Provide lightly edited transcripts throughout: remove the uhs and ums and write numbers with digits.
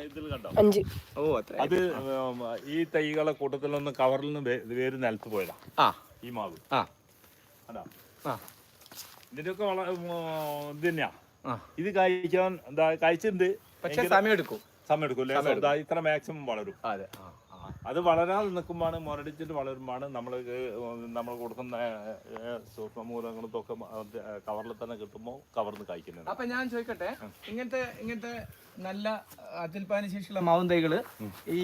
ഇതിൽ കണ്ടോ? 5. അത് ഈ തൈകളെ കൂട്ടത്തിലൊന്ന് കവറിൽ നിന്ന് വേര് നിലത്ത് പോയതാ. ഈ മാവ് അതാ ഇതിന്റെയൊക്കെ ഇത് തന്നെയാ. ഇത് കഴിക്കാൻ കഴിച്ചിട്ടുണ്ട്, പക്ഷെ സമയം എടുക്കും അല്ലേ? ഇത്ര മാക്സിമം വളരും. അത് വളരാതെ നിൽക്കുമ്പോഴാണ് മുരടിച്ചിട്ട് വളരുമ്പോഴാണ് നമ്മൾ കൊടുക്കുന്ന സൂക്ഷ്മമൂലങ്ങളൊക്കെ കവറിൽ തന്നെ കിട്ടുമ്പോൾ കവർന്ന് കഴിക്കുന്നത്. അപ്പൊ ഞാൻ ചോദിക്കട്ടെ, ഇങ്ങനത്തെ നല്ല അത്യൽപാദന ശേഷിയുള്ള മാവും തൈകള് ഈ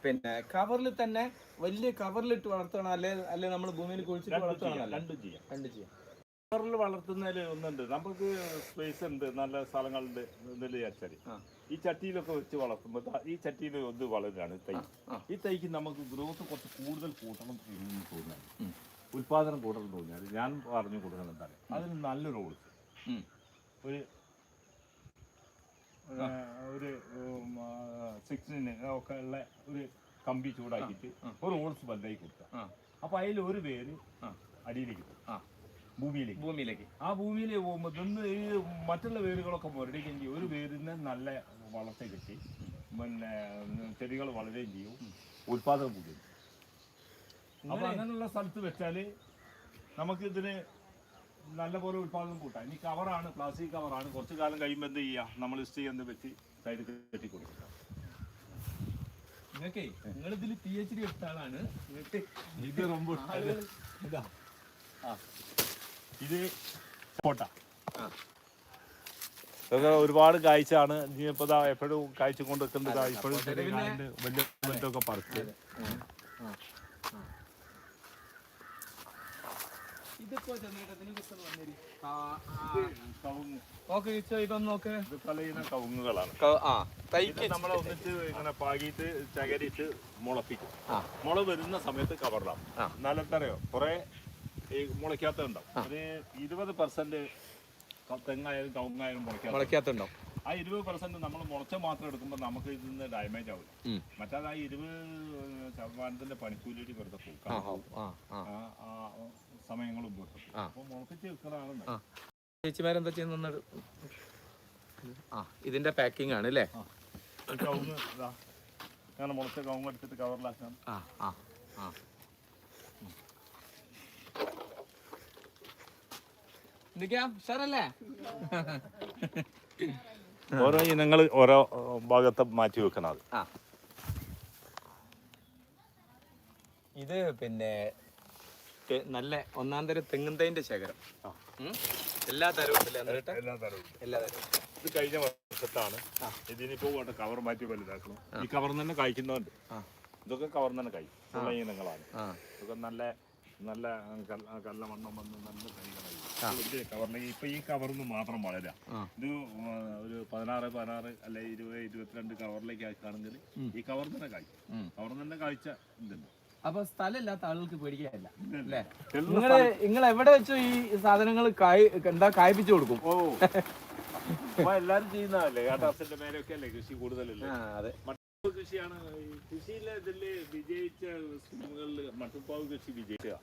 പിന്നെ കവറിൽ തന്നെ വലിയ കവറിലിട്ട് വളർത്തണം, അല്ലെ നമ്മൾ ഭൂമിയിൽ കുഴിച്ചിട്ട് വളർത്തണം? രണ്ടും ചെയ്യാം. കവറിൽ വളർത്തുന്നതിൽ ഒന്നുണ്ട്, നമുക്ക് സ്പേസ് ഉണ്ട്, നല്ല സ്ഥലങ്ങളുണ്ട് എന്നതിൽ വിചാരിച്ചാൽ ഈ ചട്ടിയിലൊക്കെ വെച്ച് വളർത്തുമ്പോൾ ഈ ചട്ടിയിൽ ഒന്ന് വളരുകയാണ് തൈ. ഈ തൈക്ക് നമുക്ക് ഗ്രോത്ത് കുറച്ച് കൂടുതൽ കൂട്ടണം എന്ന് തോന്നിയാൽ, ഉൽപാദനം കൂട്ടണം തോന്നിയാൽ ഞാൻ പറഞ്ഞു കൊടുക്കുന്നത് എന്താണ്, അതിന് നല്ലൊരു ഓൾസ് ഒരു 6 ഒക്കെ ഉള്ള ഒരു കമ്പി ചൂടാക്കിയിട്ട് ഒരു ഓൾസ് ബന്ധായി കൊടുക്കുക. അപ്പൊ അതിൽ ഒരു വേര് അടിയിലേക്ക് ഭൂമിയിലേക്ക് ആ ഭൂമിയിലേക്ക് പോകുമ്പോൾ ഇന്ന് ഈ മറ്റുള്ള വേരുകളൊക്കെ മുരടിക്കുകയും ഒരു വേരിന് നല്ല വളർച്ച കിട്ടി, പിന്നെ ചെടികൾ വളരുകയും ചെയ്യും, ഉൽപാദനം കൂടുകയും. അപ്പൊ അങ്ങനെയുള്ള സ്ഥലത്ത് വെച്ചാല് നമുക്ക് ഇതിന് നല്ലപോലെ ഉൽപാദനം കൂട്ടാം. ഇനി കവറാണ്, പ്ലാസ്റ്റിക് കവറാണ്, കുറച്ചു കാലം കഴിയുമ്പോൾ എന്ത് ചെയ്യാം, നമ്മൾ ഇസ്റ്റ് ചെയ്യുന്നത് വെച്ച് സൈഡ് കെട്ടി കൊടുക്കുക. നിങ്ങളിതിൽ PhD എടുത്ത ആളാണ്. ഇത് റംബൂട്ടാൻ, ഇത് പോട്ട, ഇതൊക്കെ ഒരുപാട് കാഴ്ചയാണ്. ഇനിയിപ്പോ എപ്പോഴും കാഴ്ച കൊണ്ട് വെക്കുന്നത് ഇപ്പോഴും വലിയ വലുതൊക്കെ പറിച്ച് കവുങ്ങുകളാണ്. നമ്മളെ ഒന്നിച്ച് ഇങ്ങനെ പാകിയിട്ട് ചകരിയിട്ട് മുളപ്പിക്കും. മുള വരുന്ന സമയത്ത് കവറിലാവും. എന്നാലെന്തറിയോ, കുറെ ഈ മുളയ്ക്കാത്തുണ്ടാവും. ഒരു 20% തെങ്ങായാലും കവുങ്ങായാലും മുളയ്ക്കാത്തുണ്ടാവും. ആ 20% നമ്മൾ മുളച്ച മാത്രം എടുക്കുമ്പോൾ നമുക്ക് ഇതിന്ന് ഡാമേജ് ആവില്ല. മറ്റേത് ആ 20% പണിക്കൂലി വെറുതെ പോകും, സമയങ്ങളും അപ്പൊ മുളപ്പിച്ച് വെക്കുന്നതാണ്. ചേച്ചിമാരെന്താ ചെയ്യുന്ന ഇതിന്റെ പാക്കിംഗ് ആണ് അല്ലേ? കവുങ്ങ് അങ്ങനെ മുളച്ച കവുങ്ങ് എടുത്തിട്ട് കവറിലാക്കാം. ഓരോ ഇനങ്ങൾ ഓരോ ഭാഗത്ത് മാറ്റി വെക്കണം. ഇത് പിന്നെ നല്ല ഒന്നാം തരം തെങ്ങുന്തൈന്റെ ശേഖരം, എല്ലാ തരവും. ഇത് കഴിഞ്ഞ വർഷത്താണ്. ഇതിനിപ്പോ കവർ മാറ്റി വലുതാക്കണം. ഈ കവർ തന്നെ കഴിക്കുന്നതുണ്ട്. ഇതൊക്കെ കവർ തന്നെ കഴിക്കും ഇനങ്ങളാണ്. ഇതൊക്കെ നല്ല നല്ല കല്ലമണ്ണം വന്ന് നല്ല തൈകളായി കവറിലേക്ക്. ഇപ്പൊ ഈ കവറിന്ന് മാത്രം വളരാം. ഇത് ഒരു 16 അല്ലെ 20, 22 കവറിലേക്ക് ആക്കുകയാണെങ്കിൽ ഈ കവർ തന്നെ കഴിക്കും. കവർ തന്നെ കഴിച്ച ഇതുണ്ട്. അപ്പൊ സ്ഥലമില്ലാത്ത ആളുകൾക്ക് പേടിക്കാനില്ല അല്ലേ? നിങ്ങൾ എവിടെ വെച്ചോ ഈ സാധനങ്ങൾ കായ്പിച്ചു കൊടുക്കും? അപ്പൊ എല്ലാരും ചെയ്യുന്നതല്ലേ, ടെറസിന്റെ മേലൊക്കെ അല്ലേ കൃഷി കൂടുതലല്ലേ. കൃഷിയാണ് കൃഷിയിലെ ഇതില് വിജയിച്ച സ്കീമുകളിൽ മട്ടുപ്പാവ് കൃഷി വിജയിക്കുക.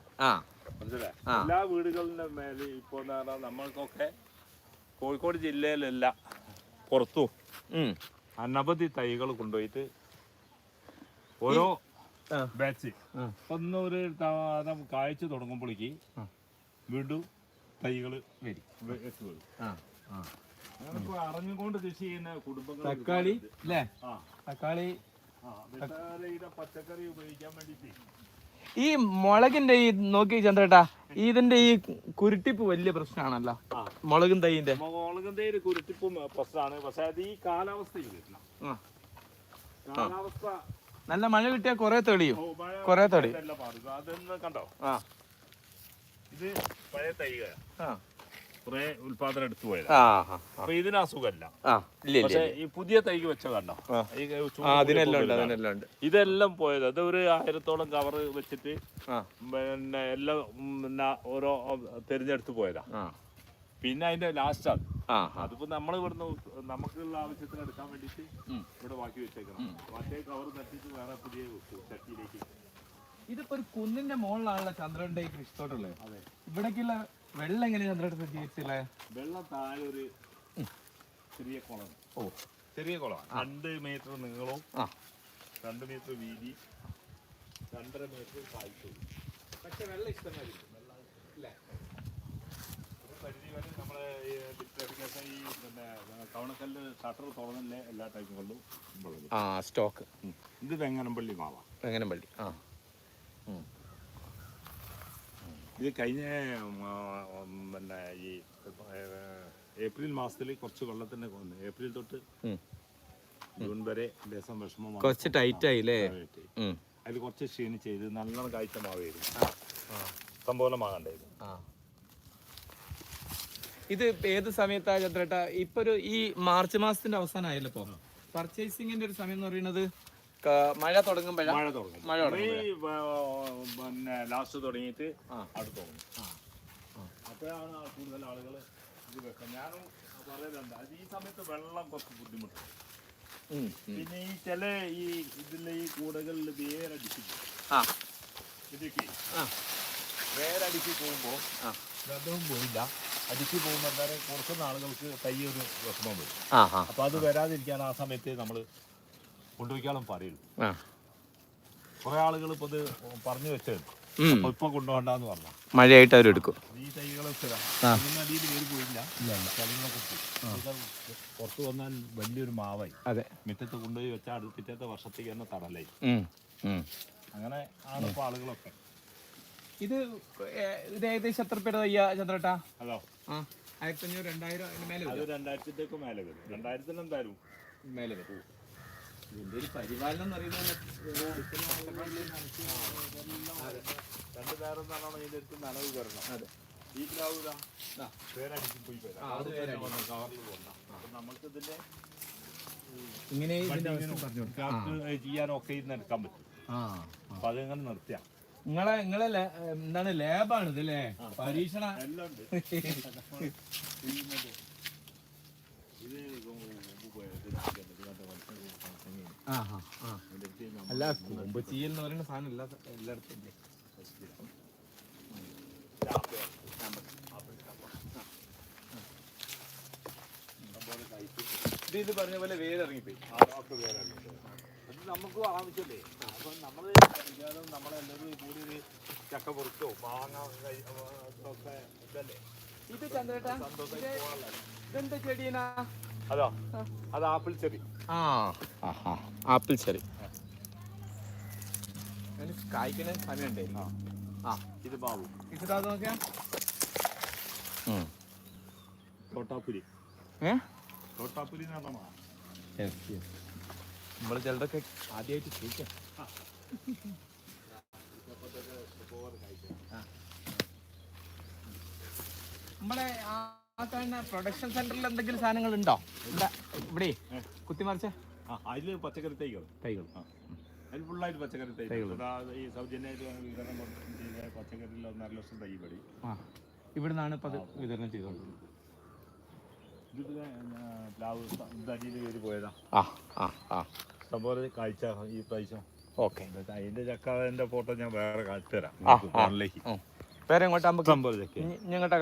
മനസ്സിലായി? എല്ലാ വീടുകളുടെ മേലെ ഇപ്പൊ എന്താ പറഞ്ഞാൽ നമ്മൾക്കൊക്കെ കോഴിക്കോട് ജില്ലയിലല്ല പുറത്തും അനവധി തൈകൾ കൊണ്ടുപോയിട്ട് ഓരോ ബാച്ച് ഒന്നൊരു കാഴ്ച തുടങ്ങുമ്പോഴേക്ക് വീണ്ടും തൈകൾ വരും. അറിഞ്ഞുകൊണ്ട് കൃഷി ചെയ്യുന്ന കുടുംബങ്ങൾ തക്കാളി അല്ലേ? തക്കാളി പച്ചക്കറി ഉപയോഗിക്കാൻ വേണ്ടിട്ട് ഈ മുളകിന്റെ ഈ നോക്കി ചന്ദ്രേട്ടാ, ഇതിന്റെ ഈ കുരുട്ടിപ്പ് വലിയ പ്രശ്നമാണല്ലോ. മുളകും തൈന്റെ കുരുട്ടിപ്പും പ്രശ്നമാണ്. പക്ഷെ അത് ഈ കാലാവസ്ഥയിൽ കാലാവസ്ഥ നല്ല മഴ കിട്ടിയാൽ കുറെ തെളിയും. അതൊന്ന് കണ്ടോ, ഇത് പഴയ തൈകളാ, കുറെ ഉൽപാദനം എടുത്തു പോയത്. അപ്പൊ ഇതിന് അസുഖമല്ല. പക്ഷെ ഈ പുതിയ തൈക്ക് വെച്ച കണ്ടോ, ഇതെല്ലാം പോയത്. അത് ഒരു 1000-ഓളം കവർ വെച്ചിട്ട് പിന്നെ എല്ലാം ഓരോ തിരഞ്ഞെടുത്ത് പോയതാ. പിന്നെ അതിന്റെ ലാസ്റ്റാണ്. അതിപ്പോ നമ്മൾ ഇവിടുന്ന് നമുക്കുള്ള ആവശ്യത്തിന് എടുക്കാൻ വേണ്ടിട്ട് ഇവിടെ ബാക്കി വെച്ചേക്കണം. മറ്റേ കവർ തട്ടിട്ട് വേറെ പുതിയ ചട്ടിയിലേക്ക്. ഇതിപ്പോ ഒരു കുന്നിന്റെ മുകളിലാണല്ലോ ചന്ദ്രന്റെ ഈ കൃഷിത്തോട്ടുള്ളത്. ഇവിടേക്കുള്ള വെള്ളം എങ്ങനെയാ ചന്ദ്രന്റെ സജ്ജീകരിച്ചില്ലേ? വെള്ളം താഴെ ഒരു ചെറിയ കുളം. ചെറിയ കുളമാണ്. 2 മീറ്റർ നീളവും 2 മീറ്റർ വീതി 2.5 മീറ്റർ താഴ്ചയും. പക്ഷെ വെള്ളം ഇഷ്ടമായിരിക്കും. പരിധി വരെ നമ്മളെ ഈ പിന്നെ കവണക്കല്ല് ഷട്ടർ തുറന്നില്ലേ എല്ലാ ടൈമുകളിലും സ്റ്റോക്ക്. ഇത് വെങ്ങനംപള്ളി മാവാ. വെങ്ങനംപള്ളി. ഇത് കഴിഞ്ഞ പിന്നെ ഈ ഏപ്രിൽ മാസത്തിൽ കുറച്ച് വെള്ളത്തിൻ്റെ ഏപ്രിൽ തൊട്ട് ജൂൺ വരെ ദേശം വിഷമം കുറച്ച് ടൈറ്റ് ആയില്ലേ? അതിൽ കുറച്ച് ക്ഷീണിച്ച് ചെയ്ത് നല്ലോണം കാഴ്ച മാവായിരുന്നു. സംഭവം മാങ്ങണ്ടായിരുന്നു. ഇത് ഏത് സമയത്താ ചന്ദ്രേട്ടാ? ഇപ്പൊ ഈ മാർച്ച് മാസത്തിന്റെ അവസാനമായല്ലോ ഇപ്പൊ. പർച്ചേസിംഗിന്റെ ഒരു സമയം എന്ന് പറയുന്നത് മഴ തുടങ്ങുമ്പോഴാണ്. മഴ പിന്നെ ലാസ്റ്റ് തുടങ്ങിയിട്ട് അടുത്ത് തുടങ്ങും. അപ്പോഴാണ് കൂടുതൽ ആളുകൾ ഇത് വെക്കാം. ഞാനും പറയുന്നുണ്ട് അത് ഈ സമയത്ത് വെള്ളം കുറച്ച് ബുദ്ധിമുട്ട്. പിന്നെ ഈ ചില ഈ ഇതിലെ ഈ കൂടകളിൽ വേരടിച്ച് ഇതൊക്കെ വേരടിച്ച് പോകുമ്പോൾ രണ്ടും പോയില്ല. അടിച്ച് പോകുമ്പോൾ എന്തായാലും കൊടുക്കുന്ന ആളുകൾക്ക് കൈയൊരു വിഷമം വരും. അപ്പൊ അത് വരാതിരിക്കാൻ ആ സമയത്ത് നമ്മൾ കൊണ്ടുപോയിക്കാളും പറയുള്ളൂ. കുറെ ആളുകൾ ഇപ്പൊ ഇത് പറഞ്ഞു വെച്ചത് ഇപ്പൊ കൊണ്ടുപോകണ്ടെന്ന് പറഞ്ഞ മഴയായിട്ട് അവരെടുക്കും. ഈ തൈകളൊക്കെ അടിയിൽ വേര് പോയില്ല. പുറത്ത് വന്നാൽ വലിയൊരു മാവായി. അതെ, മുറ്റത്ത് കൊണ്ടുപോയി വെച്ചാൽ പിറ്റത്തെ വർഷത്തേക്ക് തന്നെ തടലായി. അങ്ങനെ ആണ് ഇപ്പൊ ആളുകളൊക്കെ. ഇത് ഏകദേശം എത്ര പേര് തയ്യാ ചന്ദ്രേട്ടാ? അതോ 1500 2000 മേലെ അത് 2000-ന്റെ മേലെ വരും. 2000-ന് എന്തായാലും മേലെ വരും. ഇതിന്റെ ഒരു പരിപാലനം എന്ന് പറയുന്നത് 2 നേരം എന്നാണോ ഇതിന്റെ അടുത്ത് നനവ് വരണം. അതെ, ഈ ഗ്രാവുക പേരടിച്ച് പോയി കവറിൽ പോകണം. അപ്പൊ നമുക്ക് ഇതിന്റെ ഇങ്ങനെ ചെയ്യാനൊക്കെ ഇന്ന് എടുക്കാൻ പറ്റും. അപ്പൊ അതിങ്ങനെ നിർത്തിയാ നിങ്ങളെ എന്താണ് ലാബാണ് ഇതല്ലേ? പരീക്ഷണ എല്ലാം ഉണ്ട്. അല്ല, കൂമ്പ് ചീയൽ എന്ന് പറയുന്ന സാധനം എല്ലായിടത്തും ഇല്ലേ? ഇത് പറഞ്ഞ പോലെ വേരിറങ്ങിപ്പോയി. നമുക്ക് ആവശ്യമല്ലേ? അപ്പൊ നമ്മള് നമ്മളെല്ലാവരും കൂടി ഒരു ചക്ക പൊറുക്കോ മാങ്ങ ഒക്കെ ഇതല്ലേ. ഇത് ചന്ദ്രേട്ടാ ഇതെന്താ ചെടിയാ? അതോ അത് ആപ്പിൾ ചെറി. ആപ്പിൾ ചെറി കായ്ക്കണ സമയമുണ്ടേ. ഇത് ബാബു. ഇത് നോക്കിയാ തോട്ടാപ്പുരി. തോട്ടാപ്പുരി എന്ന് പറഞ്ഞ മാങ്ങ. നമ്മള് ചിലതൊക്കെ ആദ്യമായിട്ട് ചോദിക്കാം. നമ്മളെ ആ കാണുന്ന പ്രൊഡക്ഷൻ സെന്ററിൽ എന്തെങ്കിലും സാധനങ്ങൾ ഉണ്ടോ? ഇവിടെ കുത്തിമറിച്ച അതില് പച്ചക്കറി തൈകൾ അതിൽ ഫുള്ളായിട്ട് പച്ചക്കറി തൈകൾ. ഈ സൗജന്യമായിട്ട് വിതരണം ചെയ്ത പച്ചക്കറിയിൽ 1.5 ലക്ഷം തൈ പടി ഇവിടുന്നാണ് ഇപ്പൊ അത് വിതരണം ചെയ്തോണ്ടിരുന്നത്. പ്ലാവ് അടിയിൽ കയറി പോയതാ. സംഭവം കാഴ്ച ഈ പ്രാവശ്യം. ഓക്കെ, അതിന്റെ ചക്കന്റെ ഫോട്ടോ ഞാൻ വേറെ കാണിച്ചു തരാം. വേറെ എങ്ങോട്ടാ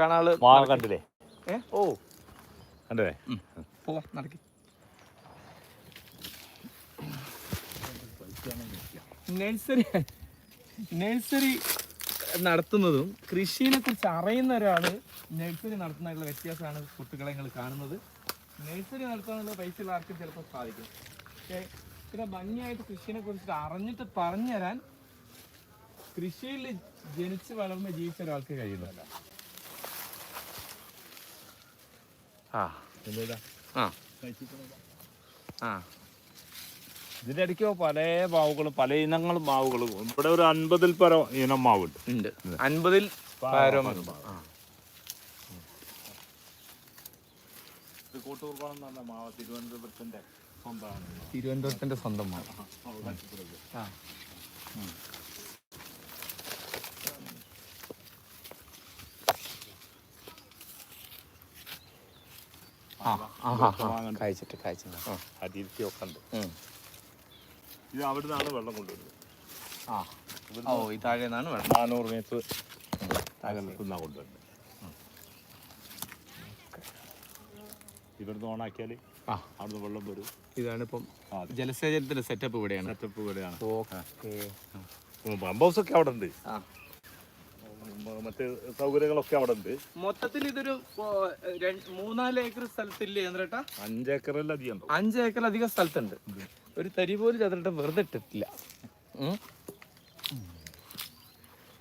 കാണാള് കണ്ടില്ലേ? ഓ കണ്ടേ? പോവാ, നടക്കി. നഴ്സറി നടത്തുന്നതും കൃഷിയെ കുറിച്ച് അറിയുന്ന ഒരാള് നഴ്സറി നടത്തുന്നതിലുള്ള വ്യത്യാസമാണ് കുട്ടികളെ നിങ്ങൾ കാണുന്നത്. നഴ്സറി നടത്താനുള്ള പൈസയുള്ള ആർക്കും ചിലപ്പോൾ സാധിക്കും. പക്ഷേ ഇത്ര ഭംഗിയായിട്ട് കൃഷിയെ കുറിച്ചിട്ട് അറിഞ്ഞിട്ട് പറഞ്ഞുതരാൻ കൃഷിയിൽ ജനിച്ച് വളർന്ന് ജീവിച്ച ഒരാൾക്ക് കഴിയുന്നില്ല. ഇതിന്റെ ഇടയ്ക്കോ പല മാവുകളും പല ഇനങ്ങളും മാവുകളും ഇവിടെ ഒരു 50-ൽ പരം ഇനം മാവുണ്ട്. 50-ൽ പരം. കൂട്ടുകുർബാനം എന്ന് പറഞ്ഞ മാവ് തിരുവനന്തപുരത്തിന്റെ സ്വന്തമാണ്. തിരുവനന്തപുരത്തിന്റെ സ്വന്തം മാവ്. അതിരിക്കൊക്കെ ഉണ്ട്. ഇത് അവിടെ നിന്നാണ് വെള്ളം കൊണ്ടുവരുന്നത്. ഈ താഴെ നിന്നാണ് വെള്ളം 400 മീറ്റർ കൊണ്ടുവരുന്നത്. ഇവിടുന്ന് ഓണാക്കിയാൽ അവിടുന്ന് വെള്ളം വരും. ഇതാണ് ഇപ്പം ജലസേചനത്തിന്റെ സെറ്റപ്പ് ഇവിടെയാണ്. സെറ്റപ്പ് ഇവിടെയാണ്. ഓക്കെ. പമ്പ് ഹൗസ് ഒക്കെ അവിടെ ഉണ്ട്, മറ്റ് സൗകര്യങ്ങളൊക്കെ അവിടെ ഉണ്ട്. മൊത്തത്തിൽ ഇതൊരു 3-4 ഏക്കർ സ്ഥലത്തില്ലേ ചന്ദ്രേട്ടാ? 5 ഏക്കറിലധികം. 5 ഏക്കറിലധികം സ്ഥലത്തുണ്ട്. ഒരു തരി പോലും ചന്ദ്രേട്ട വെറുതെ ഇട്ടിട്ടില്ല.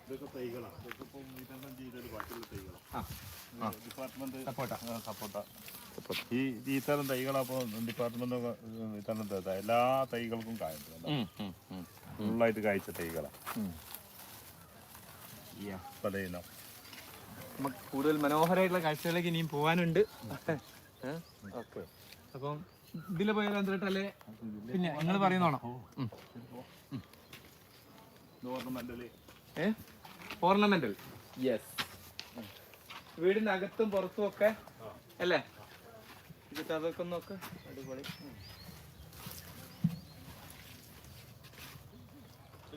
ഇതൊക്കെ തൈകളാണ്. ഇതൊക്കെ ഇപ്പം വിതരണം ചെയ്തൊരു ബാക്കിയുള്ള തൈകളാണ്. ഡിപ്പാർട്ട്മെന്റ് സപ്പോർട്ട. ഈ തരം തൈകളപ്പോൾ ഡിപ്പാർട്ട്മെന്റ് വിതരണം ചെയ്ത എല്ലാ തൈകൾക്കും കായുണ്ട്. ഫുള്ളായിട്ട് കായ്ച്ച തൈകളാണ്. നമുക്ക് കൂടുതൽ മനോഹരമായിട്ടുള്ള കാഴ്ചകളിലേക്ക് ഇനിയും പോകാനുണ്ട്. അപ്പം ഇതില് പോയാലോ ചന്ദ്രേട്ടല്ലേ? പിന്നെ നിങ്ങൾ പറയുന്നോണം. ഓർണമെന്റൽ. യെസ്. വീടിന്റെ അകത്തും പുറത്തും ഒക്കെ അല്ലേ? ഇത് അതൊക്കെ നോക്ക്, അടിപൊളി.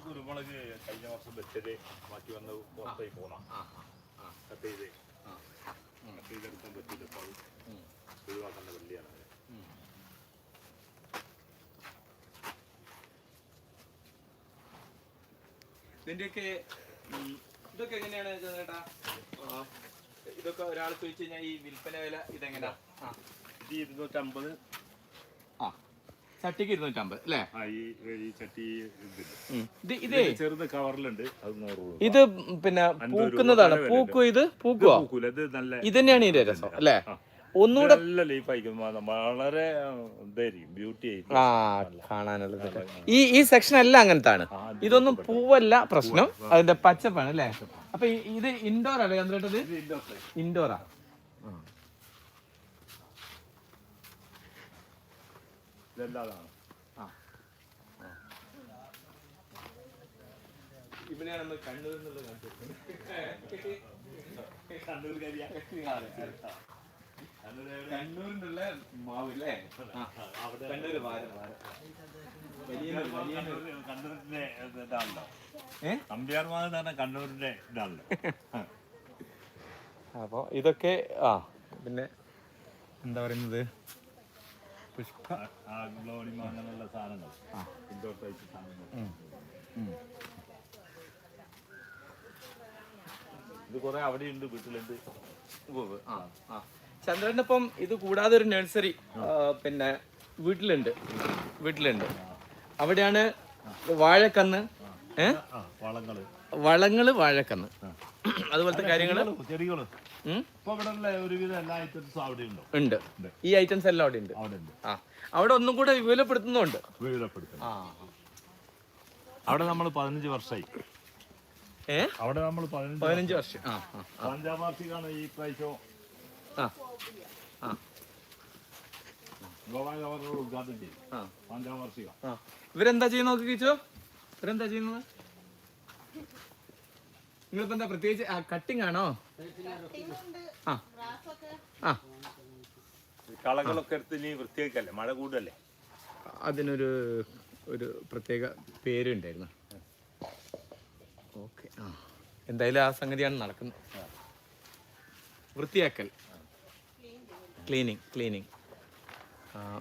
കുരുമുളക് കഴിഞ്ഞ വർഷം വെച്ചത് ബാക്കി വന്ന് പുറത്തേക്ക് പോകണം. കട്ട് ചെയ്തെടുക്കാൻ പറ്റില്ല. അപ്പോൾ ഒഴിവാക്കേണ്ട വള്ളിയാണ്. ഇതിന്റെയൊക്കെ ഇതൊക്കെ എങ്ങനെയാണ് ചേട്ടാ? ഇതൊക്കെ ഒരാൾ ചോദിച്ചു കഴിഞ്ഞാൽ ഈ വിൽപ്പന വില ഇതെങ്ങനെയാ? ഇത് 250. ചട്ടിക്ക് 250 അല്ലേ? ഈ ചട്ടി ഇതേ ചെറുത് കവറിലുണ്ട്, അത് 100 രൂപ. ഇത് പിന്നെ പൂക്കുന്നതാണ്. പൂക്കോ? ഇത് പൂക്കുവോ? ഇത് നല്ല ഇത് തന്നെയാണ് ഇതിന്റെ രസം അല്ലേ? ഒന്നുകൂടെ നല്ല ലീഫായിരിക്കും, വളരെ ഇതായിരിക്കും, ബ്യൂട്ടി ആയിരിക്കും കാണാനുള്ളത്. ഈ സെക്ഷൻ എല്ലാം അങ്ങനത്താണ്. ഇതൊന്നും പൂവല്ല പ്രശ്നം, അതിന്റെ പച്ചപ്പാണ് അല്ലേ? അപ്പൊ ഇത് ഇൻഡോർ അല്ലേ ചന്ദ്രേട്ടത്? ഇൻഡോറാ. ഇവിടെയാണ് നമ്മൾ കണ്ണൂരിൽ നിന്നുള്ളത് കണ്ണൂരിനുള്ള മാവ് അല്ലേ? കണ്ണൂര് കണ്ണൂരിന്റെ ഇതാണല്ലോ. നമ്പ്യാർമാവ് എന്ന് പറഞ്ഞാൽ കണ്ണൂരിന്റെ ഇതാണല്ലോ. അപ്പൊ ഇതൊക്കെ പിന്നെ എന്താ പറയുന്നത്, പുഷ്പ അങ്ങനെയുള്ള സാധനങ്ങൾ, ഇൻഡോർ ടൈപ്പ് സാധനങ്ങൾ. ഇത് കുറെ അവിടെയുണ്ട്, വീട്ടിലുണ്ട്. ചന്ദ്രനിപ്പം ഇത് കൂടാതെ ഒരു നഴ്സറി പിന്നെ വീട്ടിലുണ്ട്. അവിടെയാണ് വാഴക്കന്ന്, വളങ്ങള്, വാഴക്കന്ന്, അതുപോലത്തെ കാര്യങ്ങള്, ചെടികള് ഒരുവിധം എല്ലാ ഐറ്റംസും അവിടെ ഉണ്ട്. ഈ ഐറ്റംസ് എല്ലാം അവിടെ ഉണ്ട്. അവിടെ ഒന്നും കൂടെ വിപുലപ്പെടുത്തുന്നുണ്ട്. അവിടെ നമ്മൾ 15 വർഷമായി. അവിടെ നമ്മൾ 15 വർഷം. 5ാം വാർഷികമാണ് ഈ പ്രാവശ്യം. ഗോവ ഗവർണർ ഉദ്ഘാടനം ചെയ്തു 5ാം വാർഷികം. ഇവരെന്താ ചെയ്യുന്ന നോക്കി കിച്ചോ? ഇവരെന്താ ചെയ്യുന്നത്? നിങ്ങളിപ്പോ എന്താ പ്രത്യേകിച്ച് കട്ടിങ് ആണോ? കളകളൊക്കെ എടുത്ത് ഇനി വൃത്തിയാക്കല്ലേ, മഴ കൂടുതലല്ലേ. അതിനൊരു പ്രത്യേക പേരുണ്ടായിരുന്നു. ഓക്കെ. എന്തായാലും ആ സംഗതിയാണ് നടക്കുന്നത്. വൃത്തിയാക്കൽ, ക്ലീനിങ്,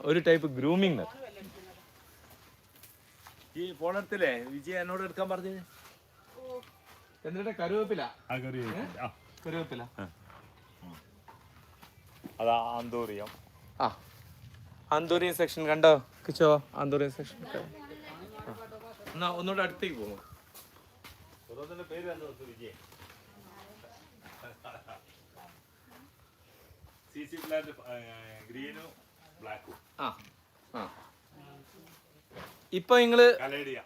ഒരു ടൈപ്പ് ഗ്രൂമിങ്. ഈ ഫോണെടുത്തില്ലേ വിജയ എന്നോട് എടുക്കാൻ പറഞ്ഞത്? എന്നിട്ട് കരുവേപ്പില. അതാ ആന്തൂറിയം. ആന്തൂറിയം സെക്ഷൻ കണ്ടോ കിച്ചോ? ആന്തൂറിയം സെക്ഷൻ എന്നാ ഒന്നുകൂടെ അടുത്തേക്ക് പോകും. പേര് വിജയ. CC പ്ലാന്റ് ഗ്രീനും ബ്ലാക്കും. ഇപ്പൊ നിങ്ങള് കലേഡിയ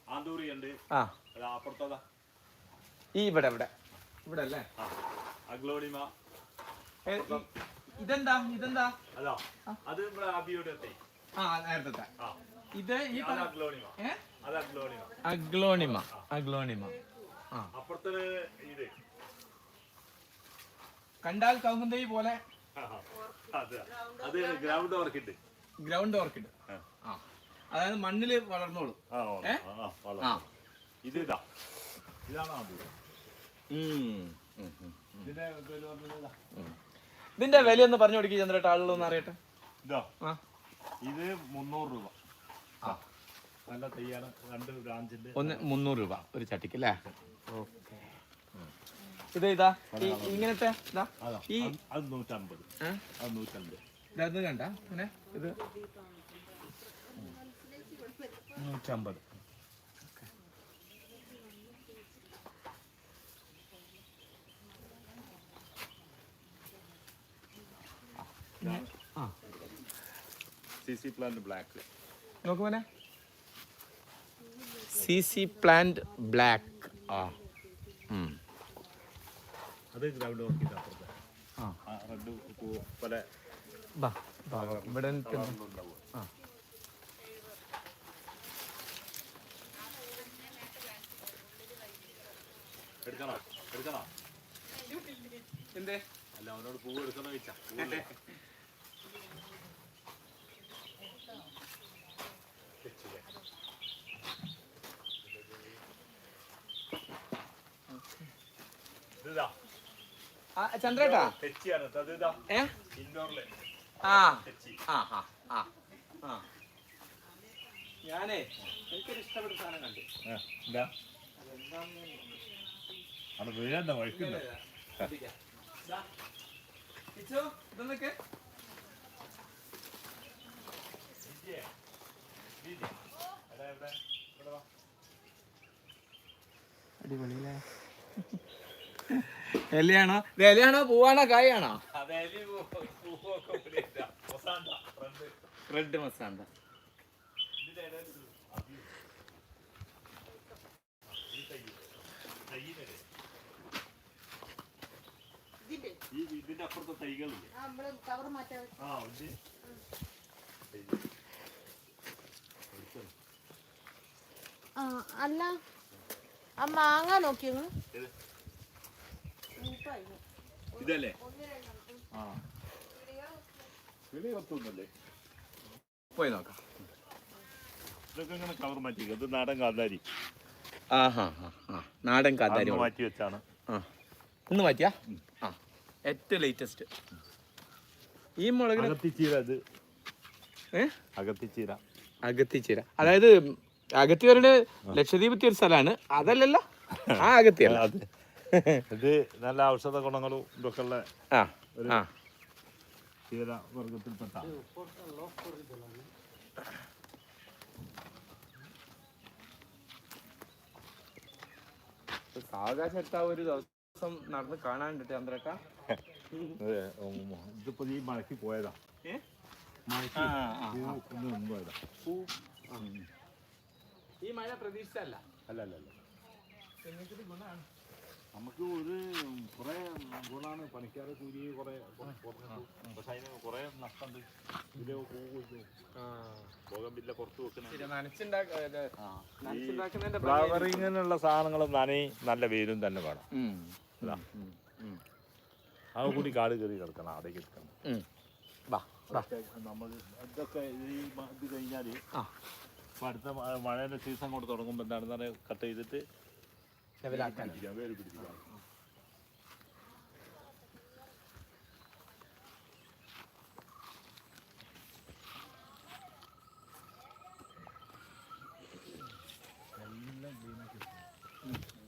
ആന്തൂറിയുണ്ട്. അപ്പുറത്തതാ ഇവിടെ അല്ലേ? അഗ്ലോണിമ. ഇതെന്താ? അതാ അത് അബിയുടെ നേരത്തെ ഇത് അഗ്ലോണിമ. അപ്പുറത്ത് ഇത് കണ്ടാൽ കൗമുദി പോലെ ഗ്രൗണ്ട് ഓർക്കിഡ്. അതായത് മണ്ണില് വളർന്നോളൂ. ഇതിന്റെ വിലയൊന്ന് പറഞ്ഞു കൊടുക്കുക ചന്ദ്രേട്ട, ആളുകളൊന്നും അറിയട്ടെ. ഇതാ ആ ഇത് 300 രൂപ. നല്ല തയ്യാണ്, 2 ബ്രാഞ്ചിന്റെ. ഒന്ന് 300 രൂപ ഒരു ചട്ടിക്ക് അല്ലേ? ഓക്കെ. ഇതാ ഇങ്ങനത്തെ ഇതാ ഈ അത് 150. അത് 150. ഇത് കണ്ട അങ്ങനെ ഇത് 150. CC plant black. നോക്ക് മോനെ, CC പ്ലാന്റ് ബ്ലാക്ക്. അത് ഗ്രൗണ്ട് നോക്കിയിട്ട് അപ്പുറത്തെ റെഡ് പല ഇവിടെ എടുക്കണോ? എന്തേ അല്ല, അവനോട് പൂവ് എടുക്കണോ ചോദിച്ചാ. ചന്ദ്രേട്ടാ തെച്ചിയാണ് ഇൻഡോറിലെ. ഞാനേ എനിക്കൊരു ഇഷ്ടപ്പെട്ട സാധനം കണ്ടു. അത് വീഴണ്ട, വഴിക്കുണ്ടോ? ഇതൊന്നൊക്കെ അടിപൊളിയല്ലേ? ഇലയാണോ? ഇത് ഇലയാണോ പൂവാണോ കായാണോ? റെഡ് മസാണ്ട. ഇതിന്റെ അപ്പുറത്തെ തൈകളില്ലേ? അല്ല ആ മാങ്ങ നോക്കിയോ? ഇതല്ലേ? കിളി കത്തൊന്നല്ലേ? പോയി നോക്കാം. ഇതൊക്കെ ഇങ്ങനെ കവർ മാറ്റി. ഇത് നാടൻ കാന്താരി. നാടൻ കാന്താരി മാറ്റി വെച്ചാണ്. ഇന്ന് മാറ്റിയാ? ഏറ്റവും ലേറ്റസ്റ്റ് ഈ മുളക്. അകത്തിച്ചീര. ഇത് അകത്തിച്ചീര. അഗത്തിച്ചീര അതായത് അഗത്തിയൂരിന്റെ ലക്ഷദ്വീപ് എത്തിയ ഒരു സ്ഥലമാണ്. അതല്ലല്ലോ ആ അഗത്തിയല്ല. ഇത് നല്ല ഔഷധ ഗുണങ്ങളും ഇതൊക്കെ ഉള്ള ചീര വർഗത്തിൽപ്പെട്ട. സാവകാശം ഒരു ദിവസം നടന്ന് കാണാനുണ്ട് ചന്ദ്രേട്ടാ. ഇതിപ്പോ ഈ മഴക്ക് പോയതാ. പോയതാ. ഈ മഴ പ്രതീക്ഷിച്ചല്ല. അല്ല നമുക്ക് ഒരു കുറെ ഗുണമാണ്. പണിക്കാറ് കൂലി കുറെ കുറഞ്ഞിട്ടു. പക്ഷെ അതിന് കുറെ നഷ്ടമുണ്ട്. ഇതില് പോകമ്പില്ല പുറത്ത് വെക്കുന്ന ഫ്ലവറിങ്ങിനുള്ള സാധനങ്ങളും നനയും നല്ല വെയിലും തന്നെ വേണം. അത് കൂടി കാട് കയറി കിടക്കണം, അവിടേക്ക് എടുക്കണം. നമ്മൾ ഇതൊക്കെ ഇത് കഴിഞ്ഞാല് ഇപ്പൊ അടുത്ത മഴയുടെ സീസൺ കൊണ്ട് തുടങ്ങുമ്പോൾ എന്താണെന്ന് കട്ട് ചെയ്തിട്ട് വേര് പിടിപ്പിക്കാം.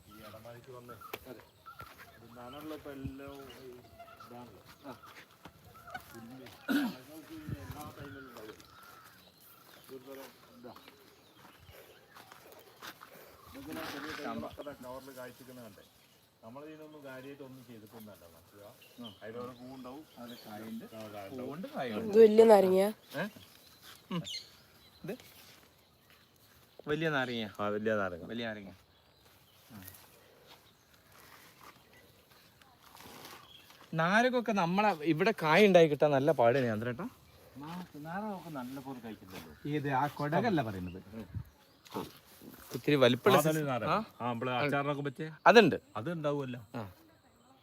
ഈ ഇടമഴയ്ക്ക് വന്ന് നനുള്ള ഇപ്പൊ എല്ലാം ഇതാണല്ലോ. എല്ലാ ടൈമിലും ഉണ്ടാവും. ഇതൊരു ഇതാ കവറിൽ കാഴ്ചക്കുന്ന കണ്ടേ. നമ്മളിതിനൊന്നും കാര്യമായിട്ടൊന്നും ചെയ്തിട്ടൊന്നല്ല. അതിലൊരു പൂവുണ്ടാവും. വലിയ നാരങ്ങ. വലിയ നാരങ്ങ. വലിയ നാരങ്ങ. വലിയ നാരങ്ങ. നാരകമൊക്കെ നമ്മളെ ഇവിടെ കായ ഉണ്ടായി കിട്ടാൻ നല്ല പാടാണ് ചന്ദ്രേട്ടാ. നാരകമൊക്കെ നല്ല പോലെ കഴിക്കുന്നല്ലോ. ഏത് ആ കൊടകല്ല പറയുന്നത്, ഇത്തിരി വലിപ്പമുള്ള അച്ചാറിനൊക്കെ പറ്റിയ അതുണ്ട്. അത് ഉണ്ടാവുമല്ലോ.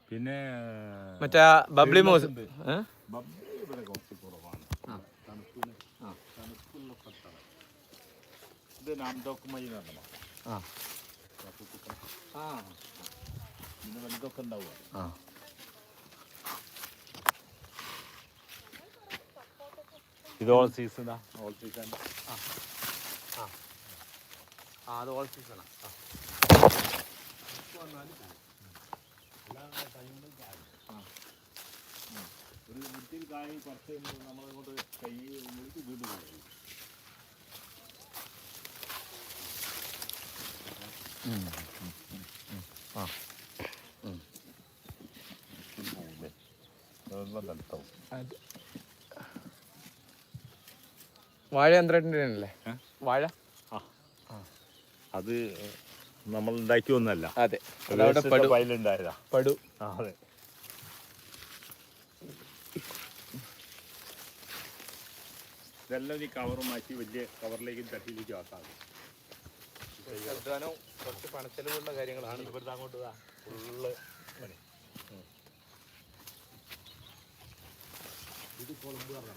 പിന്നെ മറ്റേ ബബ്ലി മോസ് ഇവിടെ കുറച്ച് കുറവാണ്. തണുപ്പുള്ള സ്ഥലത്താണ് ഇത്. നാംഡോക്കുമായി നടണം. പിന്നെ വലുതൊക്കെ ഉണ്ടാവുക. ഇത് ഓൾ സീസണാ, ഓൾ സീസൺ. അത് ഓൾ സീസണാ. ഒരു വീട്ടിൽ കായ് കുറച്ച് നമ്മളങ്ങോട്ട് കൈ മുറിച്ച് വീണ്ടും കായ്. വാഴ യന്ത്രത്തിൻ്റെ അല്ലേ? വാഴ അത് നമ്മൾ ഉണ്ടാക്കി ഒന്നല്ല. അതെ, അതവിടെ പടു പയിലുണ്ടായതാ. പടു. അതെ. ഇതെല്ലാം ഈ കവർ മാറ്റി വലിയ കവറിലേക്ക് തട്ടിയിലേക്ക് ആക്കാം. കുറച്ച് പണച്ചെലവുള്ള കാര്യങ്ങളാണ്. ഇവിടുത്തെ അങ്ങോട്ട് ഫുള്ള് പണി. ഇത് കൊളമ്പ് പറഞ്ഞ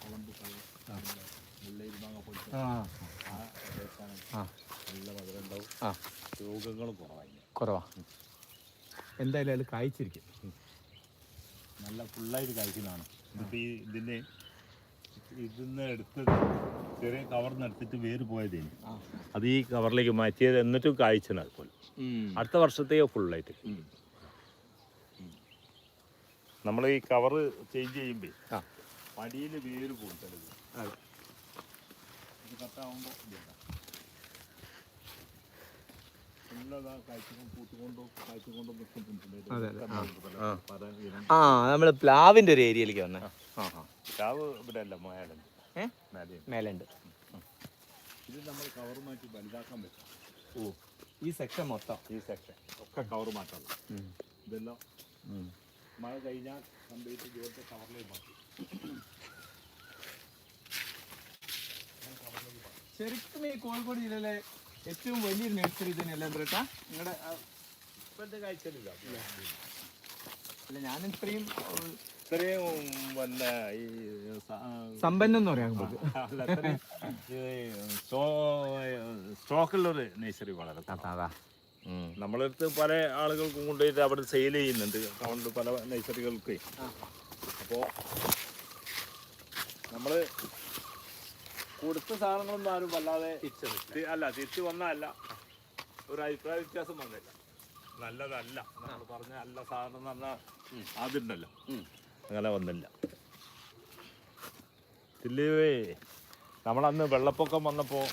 കൊളമ്പ് മുല്ലയിരുമാങ്ങ പൊടിച്ച നല്ല മധുരം ഉണ്ടാവും. രോഗങ്ങളും കുറവാ. എന്തായാലും അത് കായ്ച്ചിരിക്കും. നല്ല ഫുള്ളായിട്ട് കായ്ക്കുന്നതാണ്. ഇതിപ്പോൾ ഈ ഇതിന്ന് എടുത്തത് ചെറിയ കവറിന്ന് എടുത്തിട്ട് വേര് പോയതേന് അത് ഈ കവറിലേക്ക് മാറ്റിയത്, എന്നിട്ടും കായ്ച്ചത് അതുപോലെ. അടുത്ത വർഷത്തേക്ക് ഫുള്ളായിട്ട് നമ്മൾ ഈ കവറ് ചേഞ്ച് ചെയ്യുമ്പോൾ പടിയിൽ വേര് പോകും ചിലത്. ഇത് കത്താവുമ്പോൾ നമ്മള് പ്ലാവിന്റെ ഒരു ഏരിയയിലേക്ക് വന്നേ. പ്ലാവ് ഇവിടെ അല്ല, മേലുണ്ട്. ഇത് നമ്മൾ കവർ മാറ്റി വലുതാക്കാൻ പറ്റും. ഓ, ഈ സെക്ഷൻ മൊത്തം, ഈ സെക്ഷൻ ഒക്കെ കവർ മാറ്റാം. ഇതെല്ലാം മഴ കഴിഞ്ഞാൽ കംപ്ലീറ്റ് ഇതുപോലത്തെ കവറിലേക്ക് മാറ്റി. ശരിക്കും ഈ കോഴിക്കോട് ജില്ലയിലെ ഏറ്റവും വലിയൊരു നഴ്സറി തന്നെയല്ലേ ബ്രേട്ടാ നിങ്ങളുടെ? ഇപ്പോഴത്തെ കാഴ്ചയിലില്ല. അല്ല, ഞാൻ ഇത്രയും പിന്നെ ഈ സമ്പന്നം എന്ന് പറയാൻ സ്റ്റോക്കുള്ളൊരു നഴ്സറി വളരെ നമ്മളടുത്ത് പല ആളുകൾക്കും കൊണ്ടുപോയിട്ട് അവിടെ സെയിൽ ചെയ്യുന്നുണ്ട്. അതുകൊണ്ട് പല നഴ്സറികൾക്ക്. അപ്പോൾ നമ്മൾ കൊടുത്ത സാധനങ്ങളൊന്നും ആരും വല്ലാതെ തിരിച്ചു വന്നതല്ല. ഒരു അഭിപ്രായ വ്യത്യാസം വന്നില്ല. നല്ലതല്ല നമ്മൾ പറഞ്ഞ നല്ല സാധനം എന്ന് പറഞ്ഞാൽ അതുണ്ടല്ലോ, അങ്ങനെ വന്നില്ല. ഇതില് നമ്മളന്ന് വെള്ളപ്പൊക്കം വന്നപ്പോൾ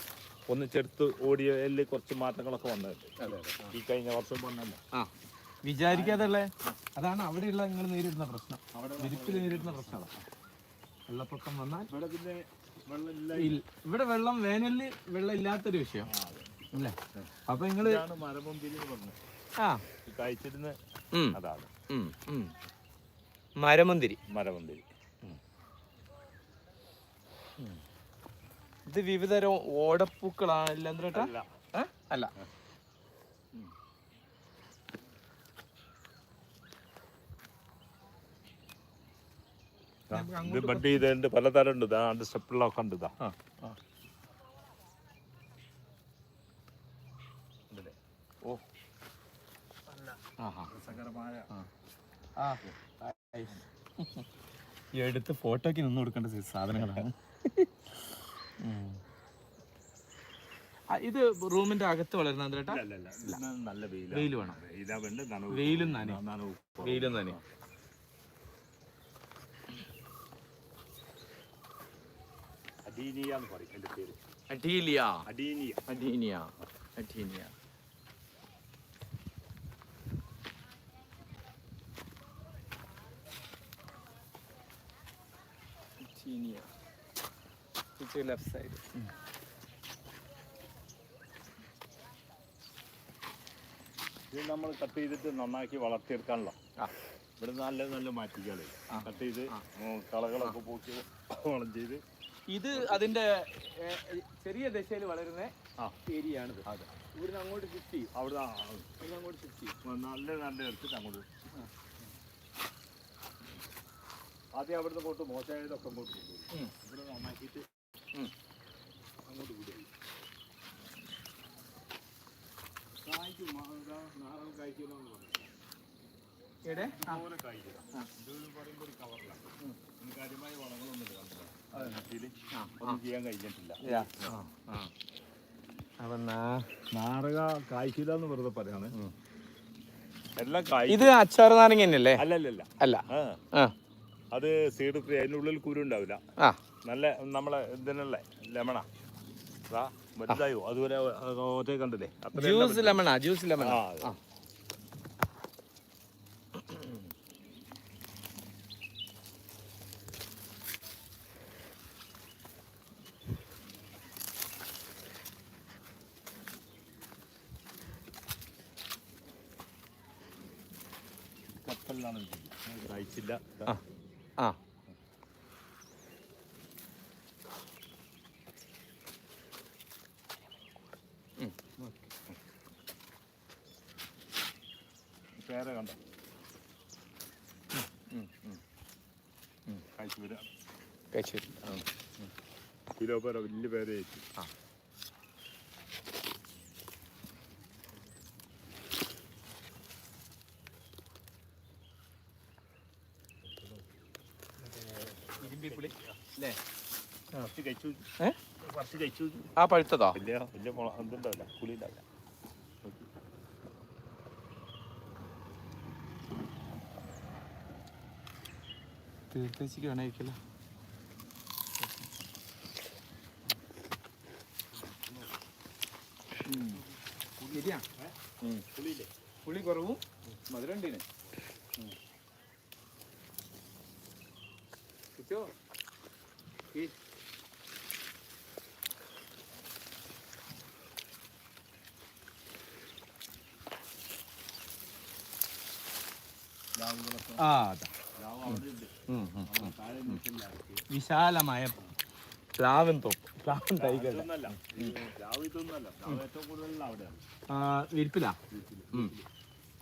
ഒന്ന് ചെറുത്ത് ഓടിയതിൽ കുറച്ച് മാറ്റങ്ങളൊക്കെ വന്നിട്ടുണ്ട്. ഈ കഴിഞ്ഞ വർഷം വന്നല്ലോ. വിചാരിക്കാതുള്ള അതാണ് അവിടെയുള്ള നിങ്ങൾ നേരിടുന്ന പ്രശ്നം. വിരിപ്പിൽ നേരിടുന്ന പ്രശ്നമാണ് വെള്ളപ്പൊക്കം വന്നാൽ. ഇവിടെ പിന്നെ ഇവിടെ വെള്ളം, വേനലില് വെള്ളം ഇല്ലാത്തൊരു വിഷയം അല്ലേ? അപ്പൊ നിങ്ങള് മരമുന്തിരി പറഞ്ഞു കഴിച്ചിരുന്ന അതാണ് മരമുന്തിരി. ഇത് വിവിധതരം ഓടപ്പൂക്കളാണല്ലോ എന്തേട്ടാ? അല്ല, ഇത് ബഡ് ചെയ്തതിന്റെ പലതരം ഉണ്ട്. സ്റ്റെപ്പിലൊക്കെ ഉണ്ട്. ഓ, രസകരമായ എടുത്ത് ഫോട്ടോക്ക് നിന്ന് കൊടുക്കേണ്ട സാധനങ്ങളാണ്. ഇത് റൂമിന്റെ അകത്ത് വളരുന്ന നല്ല വെയിൽ വേണം. വെയിലും നനയും. അഡീനിയ എന്ന് പറയും എൻ്റെ പേര്. അഡീനിയ. Left side. ഇത് നമ്മൾ കട്ട് ചെയ്തിട്ട് നന്നാക്കി വളർത്തിയെടുക്കാണല്ലോ. ഇവിടെ നല്ല മാറ്റിക്കാളെ കട്ട് ചെയ്ത് കളകളൊക്കെ പോക്കി വളം ചെയ്ത്. ഇത് അതിന്റെ ചെറിയ ദശയിൽ വളരുന്ന ഏരിയയാണിത്. ഇവിടുന്ന് അങ്ങോട്ട് ഷിഫ്റ്റ് ചെയ്യും. അങ്ങോട്ട് ഷിഫ്റ്റ് ചെയ്യും. നല്ല എടുത്തിട്ട് അങ്ങോട്ട്. ആദ്യം അവിടുന്ന് പോട്ട് മോശമായതൊക്കെ അങ്ങോട്ട് കൊണ്ടുപോകും. ഇവിടെ നന്നാക്കിയിട്ട് അങ്ങോട്ട് വിടുകയും കായ്ക്കും. നാടൻ കായ്ക്കുമെന്ന് പറഞ്ഞു. എവിടെ ഓരോ കായ്ക്ക് ഇത് പറയുമ്പോൾ ഒരു കവറിലാണ് കാര്യമായ വളങ്ങളൊന്നും ഒന്നും ചെയ്യാൻ കഴിഞ്ഞിട്ടില്ല. അപ്പൊ നാരക കായ്ക്കില്ലെന്ന് വെറുതെ പറയാണ്. എല്ലാം കായ്. ഇത് അച്ചാർ നാരങ്ങ തന്നെയല്ലേ? അല്ലല്ല അല്ല, അത് സീഡ് ഫ്രീ. അതിൻ്റെ ഉള്ളിൽ കുരു ഉണ്ടാവില്ല. നല്ല നമ്മളെ ഇതിനല്ലേ ലെമണ വലുതായോ അതുവരെ ഒറ്റ കണ്ടില്ലേ? ജ്യൂസ് ലെമണാ? Juice lemon. കപ്പലിലാണ് കഴിച്ചില്ല. പേര കണ്ടോ? കഴിച്ചു കിലോ പേര വലിയ പേര കഴിച്ചു. ആ പഴുത്തതോ? വലിയ എന്തുണ്ടാവില്ല, പുളി ഉണ്ടാവില്ല. തീർച്ചയായിട്ടും വേണമായിരിക്കല്ലോ. പുളി കുറവും മധുരം ഉണ്ടീനെ. വിശാലമായ പ്ലാവൻ തോപ്പ്, പ്ലാവൻ തൈകൾ. വിരിപ്പിലാ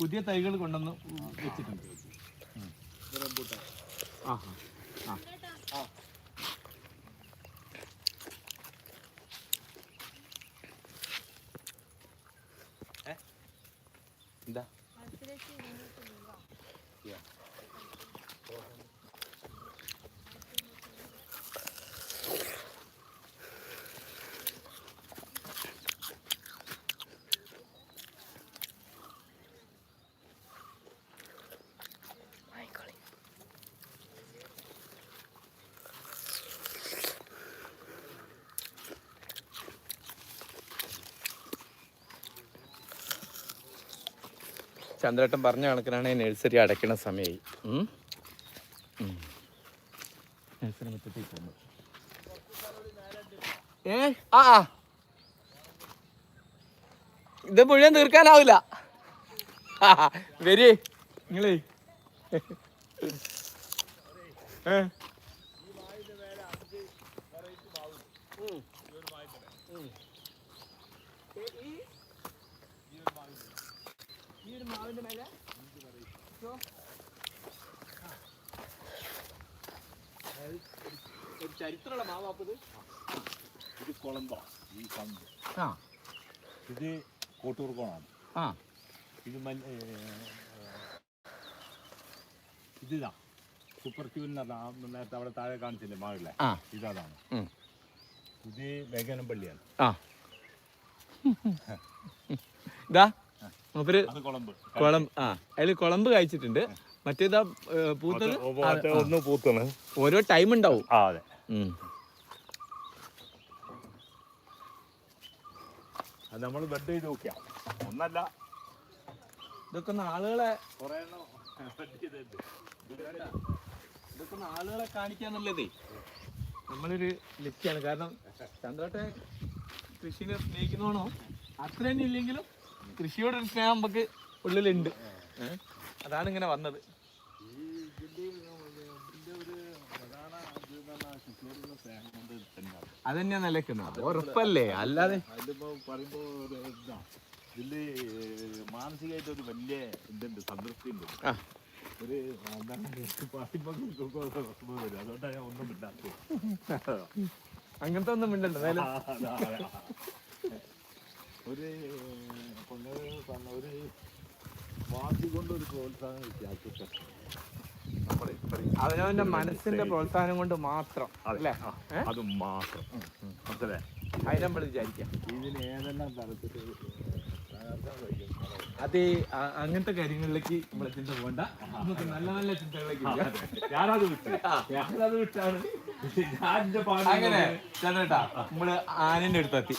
പുതിയ തൈകൾ കൊണ്ടുവന്ന് വെച്ചിട്ടുണ്ട്. എന്താ ചന്ദ്രേട്ടൻ പറഞ്ഞ കണക്കിനാണ് നഴ്സറി അടയ്ക്കണ സമയമായി. നഴ്സറി മുറ്റത്തേക്ക് പോകുന്നത്. ഇത് മുഴുവൻ തീർക്കാനാവില്ല. വരി നിങ്ങളേ. ചരിത്രമുള്ള മാവാപ്പത്. ഇത് കുളമ്പ, ഈ കമ്പ്. ഇത് കോട്ടൂർക്കോണാണ്. ഇത് ഇതാ സൂപ്പർ ക്യൂവിന് നേരത്തെ അവിടെ താഴെ കാണിച്ചില്ലേ മാവില്ലേ, ഇതാണ്. ഇത് വേഗനപ്പള്ളിയാണ്. ഇതാ മൂപ്പര് കുളമ്പ്. അതില് കുളമ്പ് കഴിച്ചിട്ടുണ്ട്. മറ്റേതാ പൂത്തത്? ഒന്ന് പൂത്താണ്. ഓരോ ടൈം ഉണ്ടാവും. അതെ. അത് നമ്മൾ ബെഡ് ചെയ്ത് നോക്കിയാ ഒന്നല്ല, ഇതൊക്കെ ആളുകളെ കുറെ എണ്ണം ബെഡ് ചെയ്തിട്ടുണ്ട്. ഇതൊക്കെ ആളുകളെ കാണിക്കാന്നുള്ളതേ നമ്മളൊരു ലക്ഷ്യമാണ്. കാരണം ചന്ദ്രട്ടെ കൃഷിനെ സ്നേഹിക്കുന്നോണോ അത്ര തന്നെ ഇല്ലെങ്കിലും കൃഷിയോടൊരു സ്നേഹം നമുക്ക് ഉള്ളിലുണ്ട്. അതാണ് ഇങ്ങനെ വന്നത്. അതന്നെയാ നിലക്കുന്നത്, ഉറപ്പല്ലേ? അല്ലാതെ പറയുമ്പോ ഇതില് മാനസികമായിട്ട് ഒരു വലിയ ഇതുണ്ട്, സംതൃപ്തി ഉണ്ട്. ഒരു അതുകൊണ്ടാണ് ഞാൻ ഒന്നും ഇല്ലാത്തത്. അങ്ങനത്തെ ഒന്നും ഉണ്ടല്ലോ. ഒരു അവനവന്റെ മനസ്സിന്റെ പ്രോത്സാഹനം കൊണ്ട് മാത്രം അല്ലേ അത് മാത്രം മനസ്സിലായി. അതിനെ നമ്മൾ വിചാരിക്കാം. ഇതിന് ഏതെല്ലാം തരത്തിൽ അത് അങ്ങനത്തെ കാര്യങ്ങളിലേക്ക് നമ്മളെ ചിന്ത പോകണ്ട. നമുക്ക് നല്ല നല്ല ചിന്തകളിലേക്ക് ഞാനത് വിട്ടാണ് അങ്ങനെ ചേട്ടാ നമ്മള് ആനന്റെ അടുത്തെത്തി.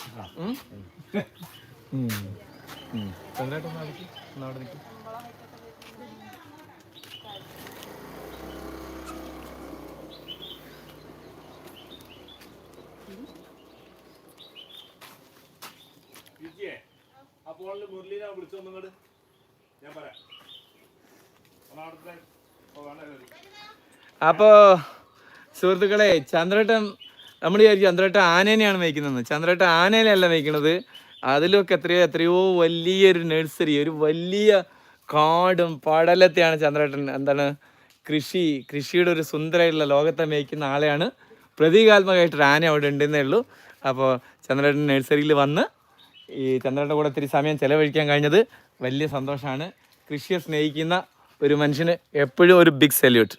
ചന്ദ്രേട്ട അവിടെ നിൽക്കും. അപ്പോൾ മുരളീനെ വിളിച്ചോ നിങ്ങള്, ഞാൻ പറയാം. അപ്പോ സുഹൃത്തുക്കളെ, ചന്ദ്രേട്ടൻ നമ്മൾ വിചാരിക്കും ചന്ദ്രേട്ടൻ ആനേനെയാണ് മേയ്ക്കുന്നത്. ചന്ദ്രേട്ടൻ ആനേനെയല്ല മേയ്ക്കുന്നത്. അതിലൊക്കെ എത്രയോ വലിയൊരു നഴ്സറി, ഒരു വലിയ കാടും പടലത്തെയാണ് ചന്ദ്രേട്ടൻ എന്താണ് കൃഷിയുടെ ഒരു സുന്ദരമായിട്ടുള്ള ലോകത്തെ മേയ്ക്കുന്ന ആളെയാണ്. പ്രതീകാത്മകമായിട്ടൊരു ആന അവിടെ ഉണ്ടെന്നേ ഉള്ളൂ. അപ്പോൾ ചന്ദ്രേട്ടൻ നഴ്സറിയിൽ വന്ന് ഈ ചന്ദ്രേട്ടൻ്റെ കൂടെ ഇത്തിരി സമയം ചിലവഴിക്കാൻ കഴിഞ്ഞത് വലിയ സന്തോഷമാണ്. കൃഷിയെ സ്നേഹിക്കുന്ന ഒരു മനുഷ്യന് എപ്പോഴും ഒരു ബിഗ് സല്യൂട്ട്.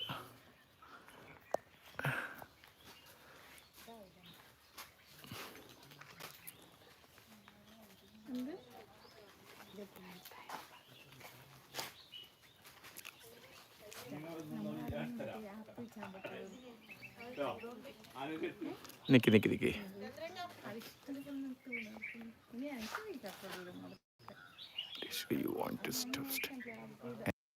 നിക്ക് you want to stop